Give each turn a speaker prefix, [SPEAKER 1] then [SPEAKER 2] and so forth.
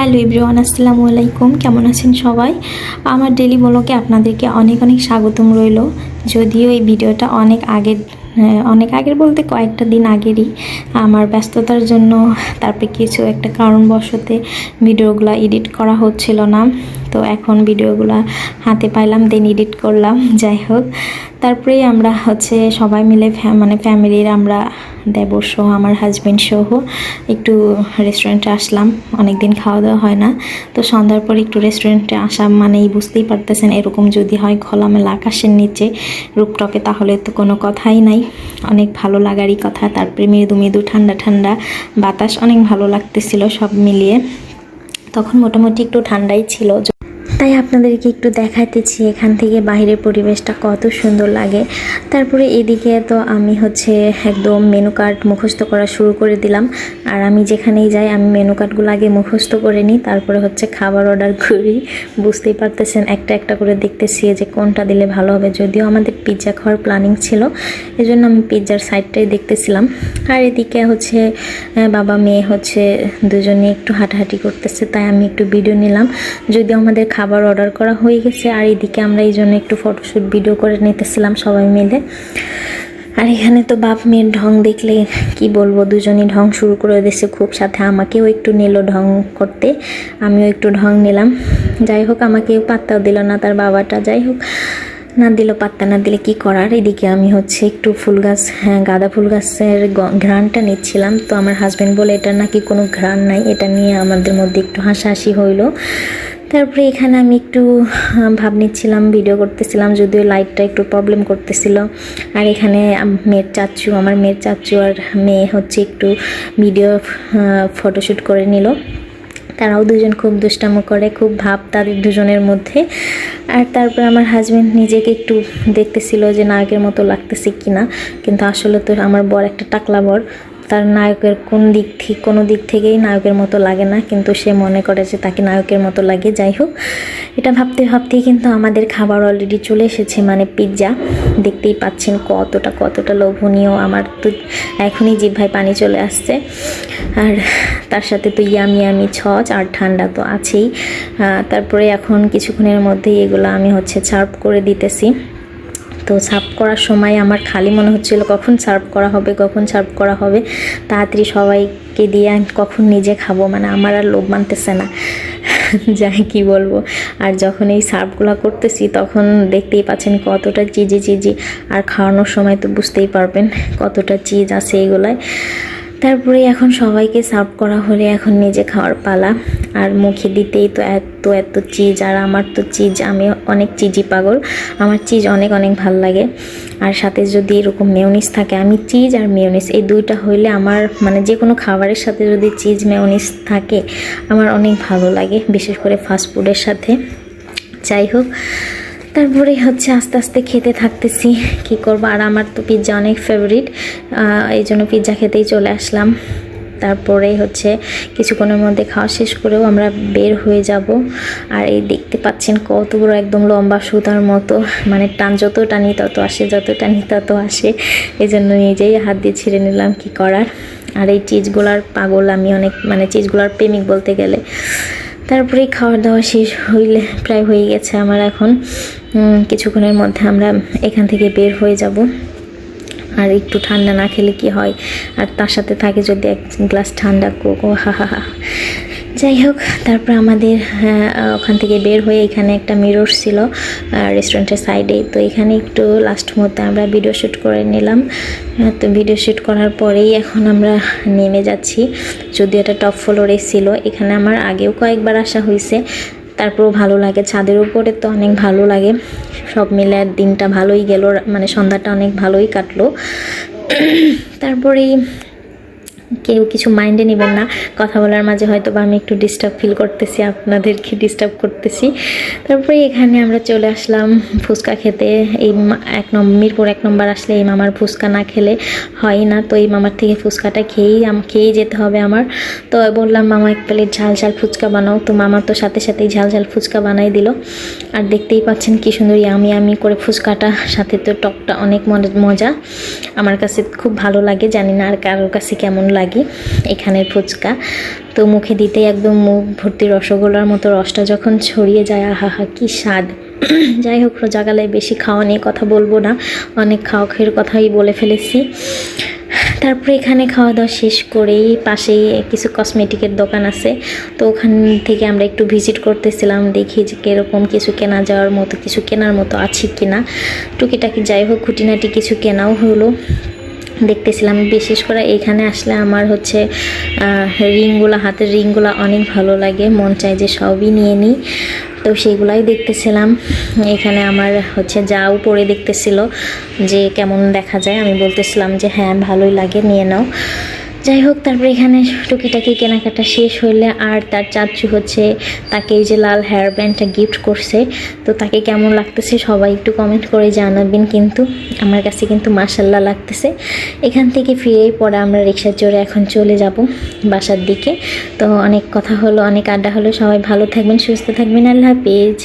[SPEAKER 1] Hello everyone, আসসালামু আলাইকুম। কেমন আছেন সবাই? আমার ডেলি ব্লগে আপনাদেরকে অনেক অনেক স্বাগতম রইল। যদিও এই ভিডিওটা অনেক আগের বলতে কয়েকটা দিন আগেরই, আমার ব্যস্ততার জন্য তারপরে কিছু একটা কারণবশতে ভিডিওগুলো এডিট করা হচ্ছিল না। তো এখন ভিডিওগুলো হাতে পাইলাম, দেন এডিট করলাম। যাই হোক, তারপরেই আমরা সবাই মিলে ফ্যামিলির আমরা দেবর সহ আমার হাজব্যান্ড সহ একটু রেস্টুরেন্টে আসলাম। অনেকদিন খাওয়া দাওয়া হয় না, তো সন্ধ্যার পর একটু রেস্টুরেন্টে আসা মানেই বুঝতেই পারতেছেন, এরকম যদি হয় খোলামেলা আকাশের নিচে রুপটপে, তাহলে তো কোনো কথাই নাই, অনেক ভালো লাগারই কথা। তারপরে মৃদু মৃদু ঠান্ডা ঠান্ডা বাতাস, অনেক ভালো লাগতেছিল সব মিলিয়ে। তখন মোটামুটি একটু ঠান্ডাই ছিল, তাই আপনাদেরকে একটু দেখাইতেছি এখান থেকে বাইরের পরিবেশটা কত সুন্দর লাগে। তারপরে এদিকে তো আমি একদম মেনু কার্ড মুখস্থ করা শুরু করে দিলাম। আর আমি যেখানেই যাই আমি মেনু কার্ডগুলো আগে মুখস্থ করে নিই, তারপরে খাবার অর্ডার করি। বুঝতেই পারতেছেন, একটা একটা করে দেখতেছি যে কোনটা দিলে ভালো হবে। যদিও আমাদের পিৎজা খাওয়ার প্ল্যানিং ছিল, এজন্য আমি পিৎজার সাইডটাই দেখতেছিলাম। আর এদিকে বাবা মেয়ে দুজনে একটু হাঁটাহাঁটি করতেছে, তাই আমি একটু ভিডিও নিলাম। যদিও আমাদের খাবার অর্ডার করা হয়ে গেছে, আর এদিকে আমরা এই জন্য একটু ফটোশ্যুট ভিডিও করে নিতেছিলাম সবাই মিলে। আর এখানে তো বাপ মেয়ের ঢং দেখলে কি বলবো, দুজনই ঢং শুরু করে দিয়েছে খুব, সাথে আমাকেও একটু নিল ঢং করতে, আমিও একটু ঢং নিলাম। যাই হোক, আমাকেও পাত্তাও দিল না তার বাবাটা। যাই হোক, না দিল, পাত্তা না দিলে কি করার। এদিকে আমি একটু ফুল গাছ, গাঁদা ফুল গাছের ঘ্রাণটা নিচ্ছিলাম। তো আমার হাজব্যান্ড বলে এটা নাকি কোনো ঘ্রাণ নাই, এটা নিয়ে আমাদের মধ্যে একটু হাসাহাসি হইলো। তারপরে এখানে আমি একটু ভাব নিচ্ছিলাম, ভিডিও করতেছিলাম, যদিও লাইটটা একটু প্রবলেম করতেছিল। আর এখানে আমার মেয়ের চাচু আর মেয়ে একটু ভিডিও ফটোশ্যুট করে নিল। তারাও দুজন খুব দুষ্টামো করে, খুব ভাব তাদের দুজনের মধ্যে। আর তারপর আমার হাজব্যান্ড নিজেকে একটু দেখতেছিল যে নায়কের মতো লাগতেছে কিনা, কিন্তু আসলে তো আমার বর একটা টাকলা বর, তার নায়কের কোনো দিক থেকেই নায়কের মতো লাগে না, কিন্তু সে মনে করে যে তাকে নায়কের মতো লাগে। যাই হোক, এটা ভাবতে ভাবতেই কিন্তু আমাদের খাবার অলরেডি চলে এসেছে, মানে পিৎজা। দেখতেই পাচ্ছেন কতটা লোভনীয়, আমার তো এখনই জিহ্বায় পানি চলে আসছে। আর তার সাথে তো ইয়ামি ছচ আর ঠান্ডা তো আছেই। তারপরে এখন কিছুক্ষণের মধ্যেই এগুলো আমি সার্ভ করে দিতেছি। তো সার্ভ করার সময় আমার খালি মনে হচ্ছিল কখন সার্ভ করা হবে, তাড়াতাড়ি সবাইকে দিয়ে কখন নিজে খাবো, মানে আমার আর লোভ মানতেছে না। যাই কি বলবো। আর যখন এই সার্ভগুলো করতেছি তখন দেখতেই পাচ্ছেন কতটা চিজি, আর খাওয়ানোর সময় তো বুঝতেই পারবেন কতটা চিজ আছে এগুলায়। তারপরে এখন সবাইকে সার্ভ করা হলে এখন নিজে খাওয়ার পালা। আর মুখে দিতেই তো এত চিজ, আর আমার তো চিজ, আমি অনেক চিজি পাগল, আমার চিজ অনেক ভাল লাগে। আর সাথে যদি এরকম মেয়োনিজ থাকে, আমি চিজ আর মেয়োনিজ এই দুইটা হইলে আমার মানে যে কোনো খাবারের সাথে যদি চিজ মেয়োনিজ থাকে আমার অনেক ভালো লাগে, বিশেষ করে ফাস্টফুডের সাথে। যাই হোক, তারপরে আস্তে আস্তে খেতে থাকতেছি, কি করবো। আর আমার তো পিৎজা অনেক ফেভারিট, এই জন্য পিৎজা খেতেই চলে আসলাম। তারপরে কিছুক্ষণের মধ্যে খাওয়া শেষ করেও আমরা বের হয়ে যাব। আর এই দেখতে পাচ্ছেন কত বড় একদম লম্বা সুতার মতো, মানে যত টানি তত আসে, এই জন্য নিজেই হাত দিয়ে ছিঁড়ে নিলাম, কি করার। আর এই চিজগুলার পাগল আমি অনেক, মানে চিজগুলার প্রেমিক বলতে গেলে। তারপরে খাওয়া দাওয়া শেষ প্রায় হয়ে গেছে আমার। এখন কিছুক্ষণের মধ্যে আমরা এখান থেকে বের হয়ে যাব। আর একটু ঠান্ডা না খেলে কি হয়, আর তার সাথে থাকে যদি এক গ্লাস ঠান্ডা কোকো, হা। যাই হোক, তারপর আমাদের ওখান থেকে বের হয়ে এখানে একটা মিরর ছিল রেস্টুরেন্টের সাইডে, তো এখানে একটু লাস্ট মুহূর্তে আমরা ভিডিও শ্যুট করে নিলাম। তো ভিডিও শ্যুট করার পরেই এখন আমরা নেমে যাচ্ছি। যদিও এটা টপ ফ্লোরে ছিল, এখানে আমার আগেও কয়েকবার আসা হয়েছে, তারপরেও ভালো লাগে। ছাদের উপরে তো অনেক ভালো লাগে। সব মিলে দিনটা ভালোই গেল, মানে সন্ধ্যাটা অনেক ভালোই কাটলো। তারপরেই কেউ কিছু মাইন্ডে নেবেন না, কথা বলার মাঝে হয়তো বা আমি একটু ডিস্টার্ব ফিল করতেছি, আপনাদেরকে ডিস্টার্ব করতেছি। তারপরে এখানে আমরা চলে আসলাম ফুচকা খেতে। এই মিরপুর 1 নম্বর আসলে এই মামার ফুচকা না খেলে হয় না, তো এই মামার থেকে ফুচকাটা খেয়েই যেতে হবে আমার। তো বললাম মামা এক প্লেট ঝাল ফুচকা বানাও, তো মামা তো সাথেই ঝাল ফুচকা বানাই দিল। আর দেখতেই পাচ্ছেন কি সুন্দর ইয়ামি করে ফুচকাটা, সাথে তো টকটা অনেক মজা। আমার কাছে খুব ভালো লাগে, জানি না আর কারোর কাছে কেমন লাগে এখানের ফুচকা। তো মুখে দিতেই একদম মুখ ভর্তি রসগোল্লার মতো রসটা যখন ছড়িয়ে যায়, আহা হা কি স্বাদ। যাই হোক, রোজাগালায় বেশি খাওয়া নিয়ে কথা বলবো না, অনেক খাওয়া খাওয়ার কথাই বলে ফেলেছি। তারপরে এখানে খাওয়া দাওয়া শেষ করেই পাশেই কিছু কসমেটিকের দোকান আছে, তো ওখান থেকে আমরা একটু ভিজিট করতেছিলাম, দেখি যে কীরকম কিছু কেনা যাওয়ার মতো, কিছু কেনার মতো আছে কিনা। টুকিটাকি যাই হোক খুঁটিনাটি কিছু কেনাও হলো, দেখতেছিলাম। বিশেষ করে এখানে আসলে আমার হচ্ছে রিংগুলো, হাতের রিংগুলো অনেক ভালো লাগে, মন চায় যে সবই নিয়ে নিই। তো সেইগুলাই দেখতেছিলাম। এখানে আমার হচ্ছে যাও পরে দেখতেছিল যে কেমন দেখা যায়, আমি বলতেছিলাম যে হ্যাঁ ভালোই লাগে, নিয়ে নাও। যাই হোক, তারপরে এখানে টুকিটাকি কেনাকাটা শেষ হইলে আর তার চাচু হচ্ছে তাকে এই যে লাল হেয়ার ব্যান্ডটা গিফট করছে, তো তাকে কেমন লাগতেছে সবাই একটু কমেন্ট করে জানাবেন। কিন্তু আমার কাছে কিন্তু মাশাল্লাহ লাগতেছে। এখান থেকে ফিরেই পরে আমরা রিক্সা চড়ে এখন চলে যাব বাসার দিকে। তো অনেক কথা হলো, অনেক আড্ডা হলো, সবাই ভালো থাকবেন, সুস্থ থাকবেন, আল্লাহ হাফেজ।